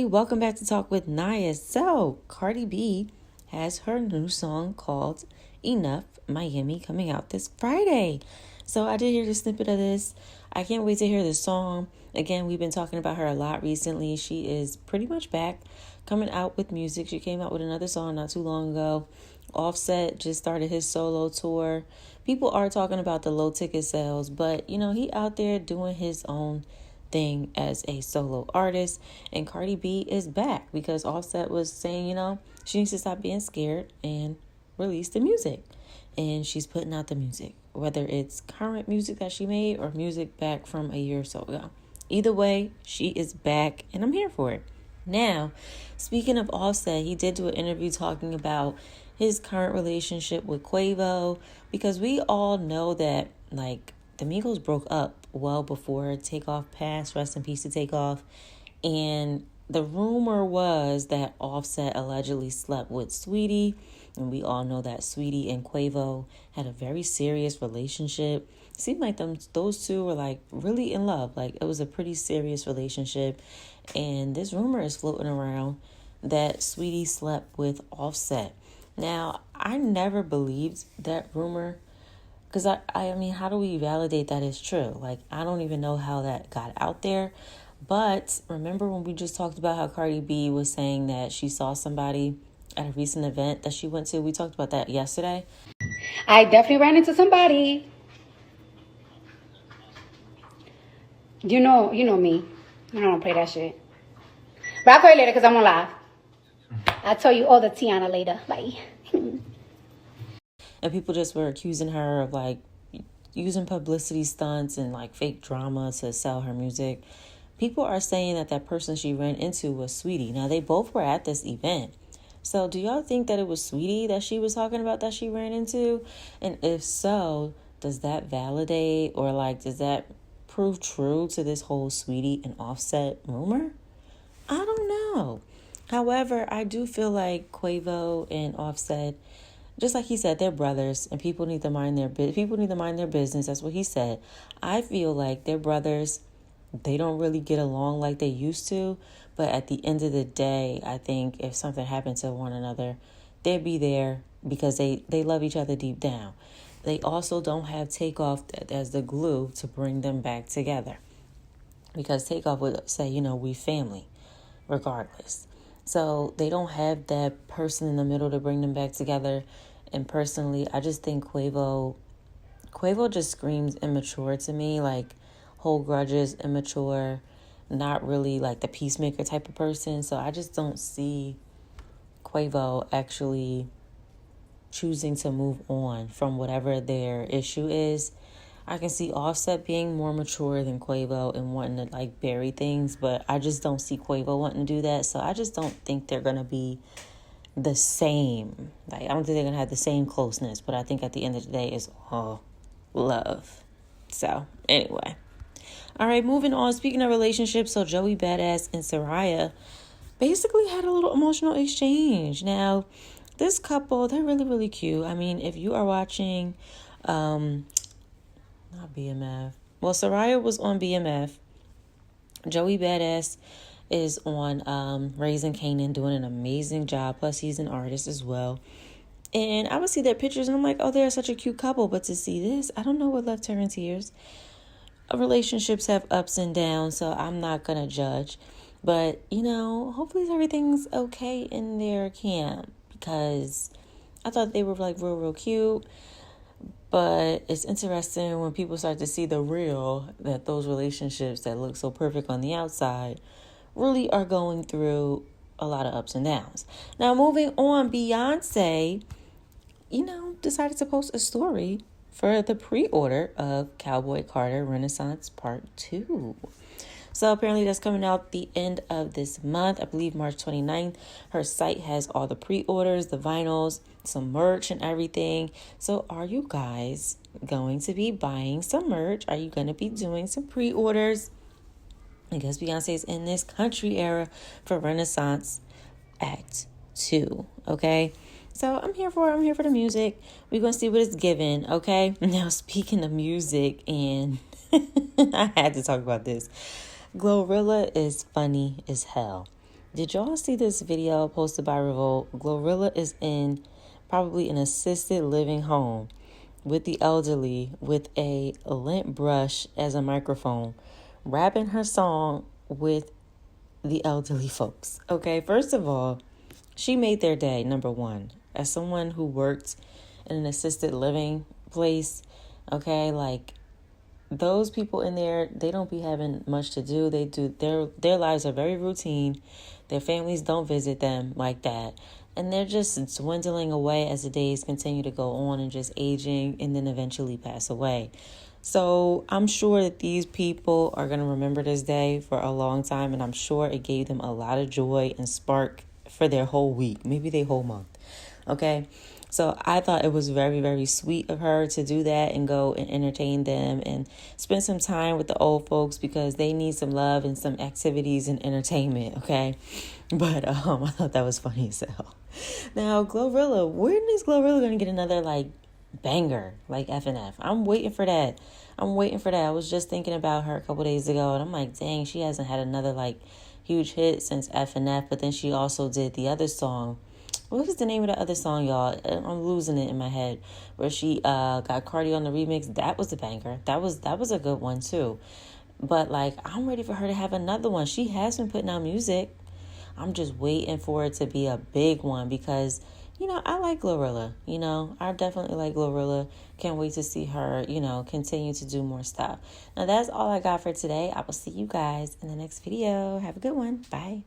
everybody. Welcome back to Talk with Nia. So, Cardi B has her new song called Enough Miami coming out this Friday. So, I did hear the snippet of this. I can't wait to hear the song. Again, we've been talking about her a lot recently. She is pretty much back, coming out with music. She came out with another song not too long ago. Offset just started his solo tour. People are talking about the low ticket sales, but he out there doing his own thing as a solo artist. And Cardi B is back because Offset was saying, she needs to stop being scared and release the music. And she's putting out the music, whether it's current music that she made or music back from a year or so ago. Either way, she is back and I'm here for it. Now, speaking of Offset, he did do an interview talking about his current relationship with Quavo, because we all know that the Migos broke up well before Takeoff passed. Rest in peace to Takeoff. And the rumor was that Offset allegedly slept with Saweetie. And we all know that Saweetie and Quavo had a very serious relationship. It seemed like those two were really in love. It was a pretty serious relationship. And this rumor is floating around that Saweetie slept with Offset. Now, I never believed that rumor. Because, I mean, how do we validate that it's true? I don't even know how that got out there. But remember when we just talked about how Cardi B was saying that she saw somebody at a recent event that she went to? We talked about that yesterday. I definitely ran into somebody. You know me. I don't play that shit. But I'll call you later because I'm on live. I'll tell you all the Tiana later. Bye. And people just were accusing her of using publicity stunts and fake drama to sell her music. People are saying that person she ran into was Saweetie. Now, they both were at this event. So do y'all think that it was Saweetie that she was talking about that she ran into? And if so, does that validate or does that prove true to this whole Saweetie and Offset rumor? I don't know. However, I do feel like Quavo and Offset, just like he said, they're brothers, and people need to mind their business. That's what he said. I feel like they're brothers. They don't really get along like they used to, but at the end of the day, I think if something happened to one another, they'd be there because they love each other deep down. They also don't have Takeoff as the glue to bring them back together, because Takeoff would say, we family, regardless. So they don't have that person in the middle to bring them back together. And personally, I just think Quavo just screams immature to me, hold grudges, immature, not really the peacemaker type of person. So I just don't see Quavo actually choosing to move on from whatever their issue is. I can see Offset being more mature than Quavo and wanting to bury things, but I just don't see Quavo wanting to do that. So I just don't think they're going to be the same. I don't think they're going to have the same closeness, but I think at the end of the day it's all love. So anyway. All right, moving on. Speaking of relationships, so Joey Badass and Soraya basically had a little emotional exchange. Now, this couple, they're really, really cute. I mean, if you are watching, not BMF. Well, Soraya was on BMF. Joey Badass is on Raising Kanan, doing an amazing job. Plus, he's an artist as well. And I would see their pictures and I'm like, oh, they're such a cute couple. But to see this, I don't know what left her in tears. Relationships have ups and downs, so I'm not going to judge. But, hopefully everything's okay in their camp, because I thought they were real, real cute. But it's interesting when people start to see the real, that those relationships that look so perfect on the outside really are going through a lot of ups and downs. Now, moving on, Beyonce, decided to post a story for the pre-order of Cowboy Carter Renaissance Part 2. So apparently that's coming out the end of this month. I believe March 29th. Her site has all the pre-orders, the vinyls, some merch and everything. So are you guys going to be buying some merch? Are you going to be doing some pre-orders? I guess Beyonce's in this country era for Renaissance Act 2. Okay. So I'm here for the music. We're going to see what it's given. Okay. Now, speaking of music, and I had to talk about this. Glorilla is funny as hell. Did y'all see this video posted by Revolt? Glorilla is in probably an assisted living home with the elderly with a lint brush as a microphone, rapping her song with the elderly folks. Okay, first of all, she made their day, number one. As someone who worked in an assisted living place, okay, like those people in there, they don't be having much to do. They do their lives are very routine. Their families don't visit them like that. And they're just dwindling away as the days continue to go on and just aging and then eventually pass away. So I'm sure that these people are going to remember this day for a long time. And I'm sure it gave them a lot of joy and spark for their whole week, maybe their whole month. Okay. So I thought it was very, very sweet of her to do that and go and entertain them and spend some time with the old folks because they need some love and some activities and entertainment, okay? But I thought that was funny as hell. Now, Glorilla, when is Glorilla going to get another, like, banger like FNF? I'm waiting for that. I was just thinking about her a couple days ago, and I'm like, dang, she hasn't had another, like, huge hit since FNF, but then she also did the other song. What was the name of the other song, y'all? I'm losing it in my head. Where she got Cardi on the remix. That was a banger. That was a good one too. But like, I'm ready for her to have another one. She has been putting out music. I'm just waiting for it to be a big one because, I like Glorilla. I definitely like Glorilla. Can't wait to see her, continue to do more stuff. Now that's all I got for today. I will see you guys in the next video. Have a good one. Bye.